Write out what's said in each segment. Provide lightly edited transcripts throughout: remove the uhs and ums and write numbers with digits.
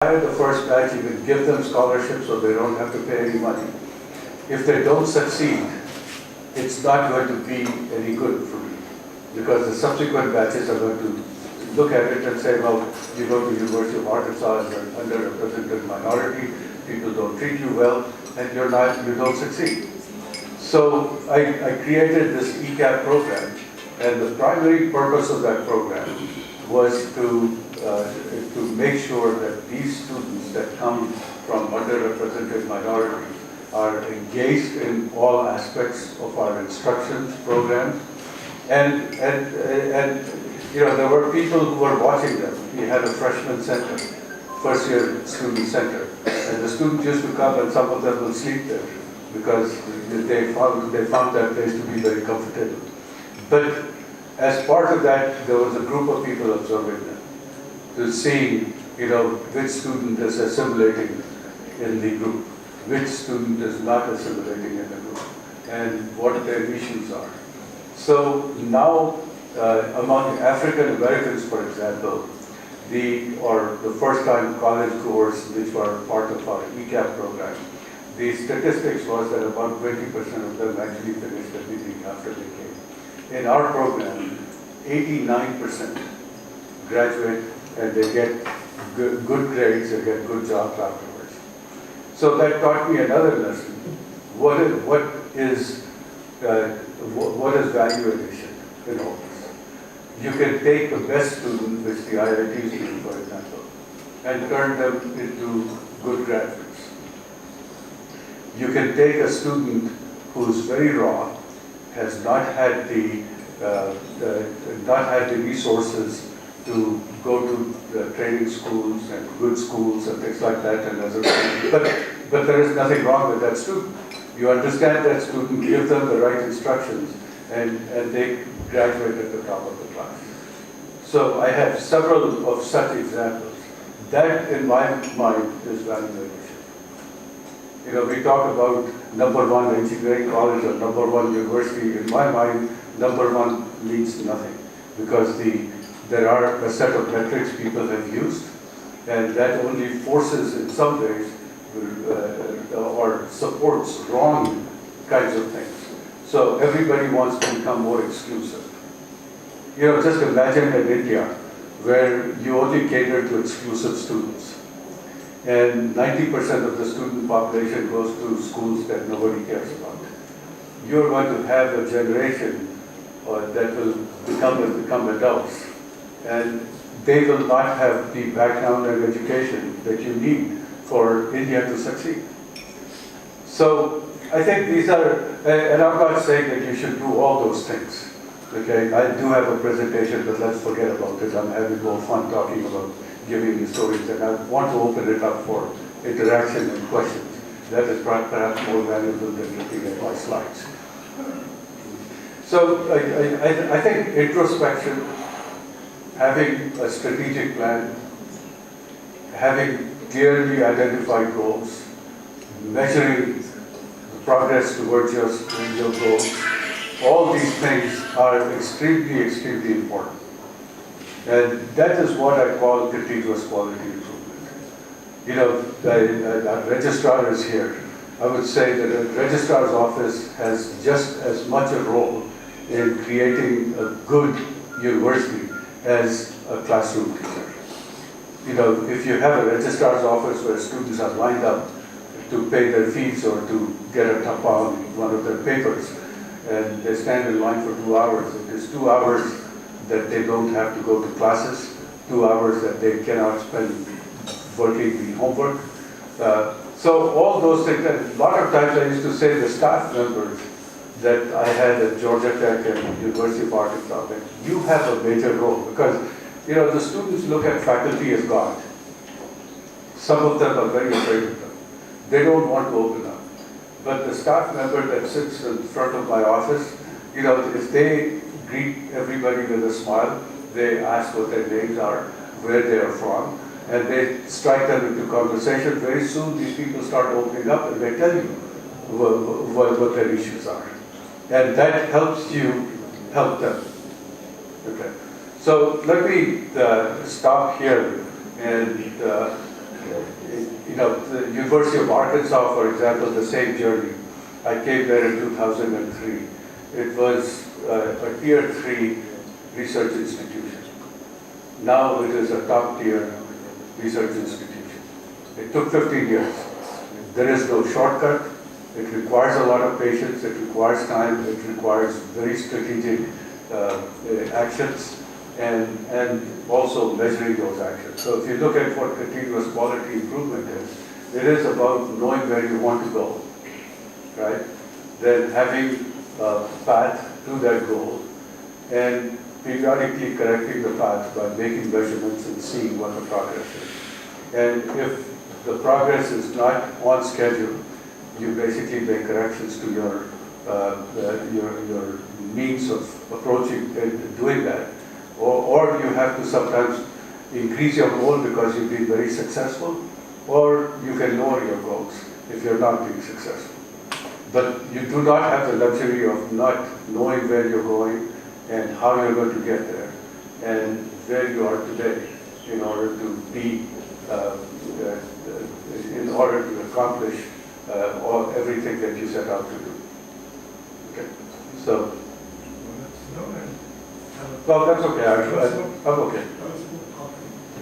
hire the first batch, you can give them scholarships so they don't have to pay any money. If they don't succeed, it's not going to be any good for me, because the subsequent batches are going to look at it and say, well, you go to University of Arkansas as an underrepresented minority, people don't treat you well, and you don't succeed. So I created this ECAP program, and the primary purpose of that program was to make sure that these students that come from underrepresented minorities are engaged in all aspects of our instructions programs, and there were people who were watching them. We had a freshman center, first year student center, and the students used to come, and some of them will sleep there because they found that place to be very comfortable. But as part of that, there was a group of people observing them to see, which student is assimilating in the group, which student is not assimilating in the group, and what their issues are. So now, among African Americans, for example, the first-time college goers, which were part of our ECAP program, the statistics was that about 20% of them actually finished everything after they came. In our program, 89% graduate and they get good grades, they get good jobs afterwards. So that taught me another lesson. What is value addition in all this? You can take the best student, which the IITs do, for example, and turn them into good graduates. You can take a student who's very raw, has not had the resources to go to the training schools and good schools and things like that, and but there is nothing wrong with that student. You understand that student, give them the right instructions, and they graduate at the top of the class. So I have several of such examples. That, in my mind, is value addition. We talk about #1 engineering college or #1 university. In my mind, #1 means nothing, because there are a set of metrics people have used, and that only forces, in some ways, or supports wrong kinds of things. So everybody wants to become more exclusive. Just imagine in India, where you only cater to exclusive students, and 90% of the student population goes to schools that nobody cares about. You're going to have a generation that will become adults, and they will not have the background and education that you need for India to succeed. So I think these are, and I'm not saying that you should do all those things. Okay, I do have a presentation, but let's forget about it. I'm having more fun talking about giving you stories, and I want to open it up for interaction and questions. That is perhaps more valuable than looking at my slides. So I think introspection, having a strategic plan, having clearly identified goals, measuring the progress towards your goals, all these things are extremely, extremely important. And that is what I call continuous quality improvement. The registrar is here. I would say that a registrar's office has just as much a role in creating a good university as a classroom teacher. If you have a registrar's office where students are lined up to pay their fees or to get a tapa on one of their papers, and they stand in line for 2 hours, it is 2 hours that they don't have to go to classes, 2 hours that they cannot spend working the homework. So all those things, and a lot of times I used to say the staff members that I had at Georgia Tech and University of Arkansas, that you have a major role, because the students look at faculty as God. Some of them are very afraid of them. They don't want to open up. But the staff member that sits in front of my office, if they greet everybody with a smile, they ask what their names are, where they are from, and they strike them into conversation. Very soon these people start opening up and they tell you what their issues are. And that helps you help them. Okay. So let me stop here and the University of Arkansas, for example, the same journey. I came there in 2003. It was a tier 3 research institution. Now it is a top tier research institution. It took 15 years. There is no shortcut. It requires a lot of patience. It requires time. It requires very strategic actions and also measuring those actions. So if you look at what continuous quality improvement is, it is about knowing where you want to go, right? Then having a path to that goal and periodically correcting the path by making measurements and seeing what the progress is. And if the progress is not on schedule, you basically make corrections to your means of approaching and doing that. Or you have to sometimes increase your goal because you've been very successful, or you can lower your goals if you're not being successful. But you do not have the luxury of not knowing where you're going and how you're going to get there and where you are today in order to be, in order to accomplish everything that you set out to do. Okay, so. Well, that's okay. I'm okay.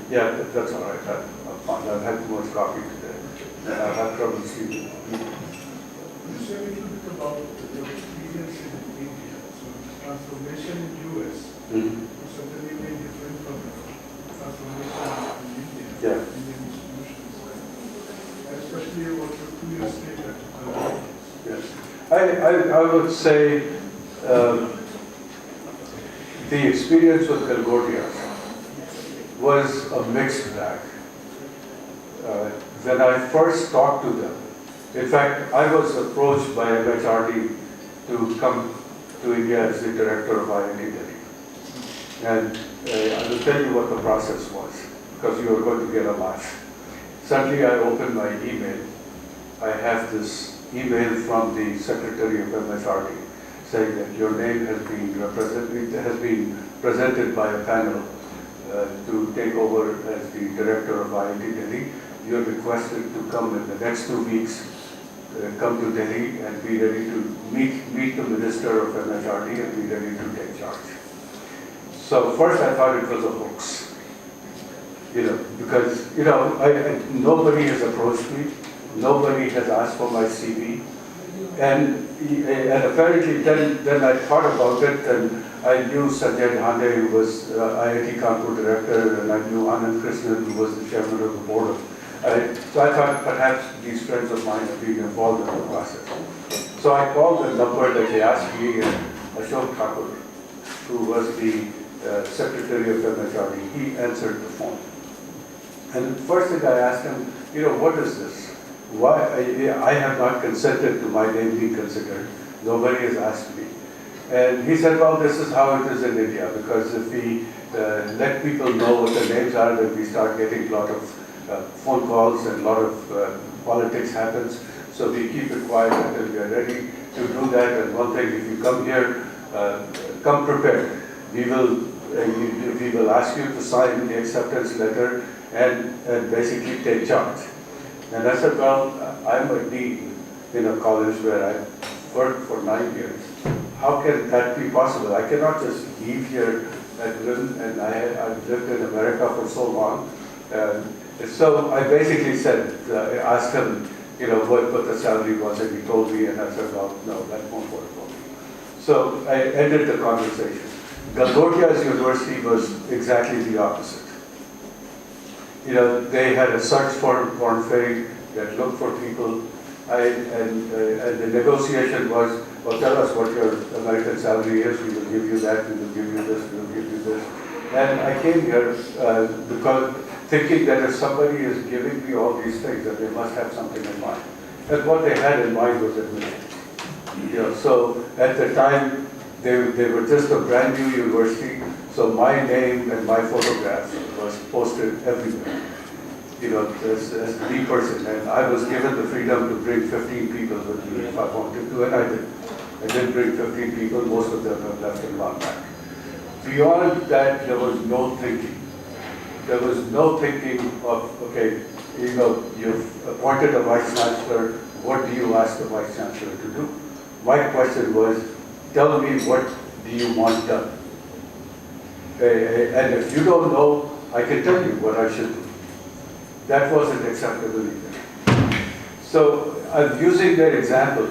Yeah, that's all right. I'm fine. I've had too much coffee today, and I've had trouble sleeping. You say a little bit about your experience in India. So transformation in US is certainly very different from transformation in India, Yeah. Indian institutions, especially about your 2 years later. Yes, I would say the experience with Gagodia was a mixed bag. When I first talked to them, in fact, I was approached by MHRD to come to India as the director of IIT Delhi. And I will tell you what the process was, because you are going to get a laugh. Suddenly I opened my email. I have this email from the secretary of MHRD saying that your name has been presented by a panel to take over as the director of IIT Delhi. You're requested to come in the next 2 weeks, come to Delhi and be ready to meet the minister of MHRD and be ready to take charge. So first I thought it was a hoax, because nobody has approached me, nobody has asked for my CV. And apparently then I thought about it, and I knew Sanjay Dhande, who was IIT Kanpur director, and I knew Anand Krishnan, who was the chairman of the board. So I thought perhaps these friends of mine have been involved in the process. So I called the number that they asked me, and Ashok, who was the secretary of MHRD, he answered the phone. And the first thing I asked him, what is this? Why I have not consented to my name being considered. Nobody has asked me. And he said, well, this is how it is in India, because if we let people know what the names are, then we start getting a lot of phone calls and a lot of politics happens. So we keep it quiet until we are ready to do that. And one thing, if you come here, come prepared. We will ask you to sign the acceptance letter and basically take charge. And I said, well, I'm a dean in a college where I worked for 9 years. How can that be possible? I cannot just leave here and I've lived in America for so long. So I basically said, asked him, what the salary was, and he told me, and I said, well, no, that won't work for me. So I ended the conversation. Galgodia's university was exactly the opposite. They had a search for Korn Ferry that looked for people, and the negotiation was, well, tell us what your American salary is, we will give you that, we will give you this, we will give you this. And I came here because thinking that if somebody is giving me all these things, that they must have something in mind. And what they had in mind was admission. So at the time, they were just a brand new university, so my name and my photograph was posted everywhere, as the person. And I was given the freedom to bring 15 people with me if I wanted to, and I did. I did bring 15 people, most of them have left and gone back. Beyond that, there was no thinking. There was no thinking of, okay, you've appointed a vice chancellor, what do you ask the vice chancellor to do? My question was, tell me what do you want done? And if you don't know, I can tell you what I should do. That wasn't acceptable either. So I'm using that example,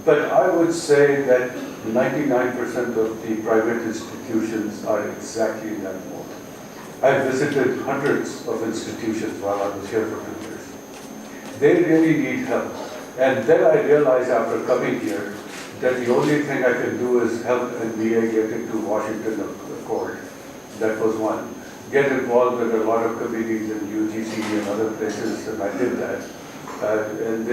but I would say that 99% of the private institutions are exactly in that mode. I visited hundreds of institutions while I was here for 2 years. They really need help. And then I realized after coming here that the only thing I can do is help NBA get into Washington Accord. That was one. Get involved in a lot of committees in UGC and other places, and I did that. And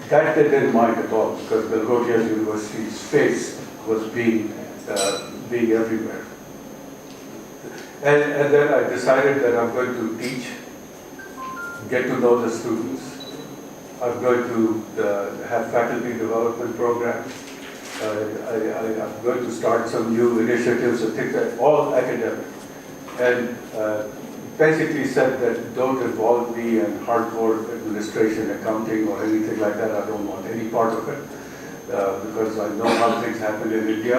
that they didn't mind at all, because Belgravia University's face was being everywhere. And then I decided that I'm going to teach, get to know the students. I'm going to have faculty development programs. I'm going to start some new initiatives and things that all academic. And basically said that don't involve me in hardcore administration, accounting, or anything like that. I don't want any part of it because I know how things happen in India,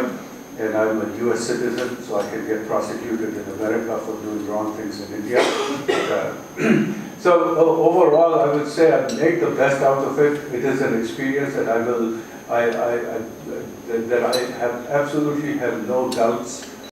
and I'm a U.S. citizen, so I can get prosecuted in America for doing wrong things in India. So overall, I would say I make the best out of it. It is an experience that I have absolutely have no doubts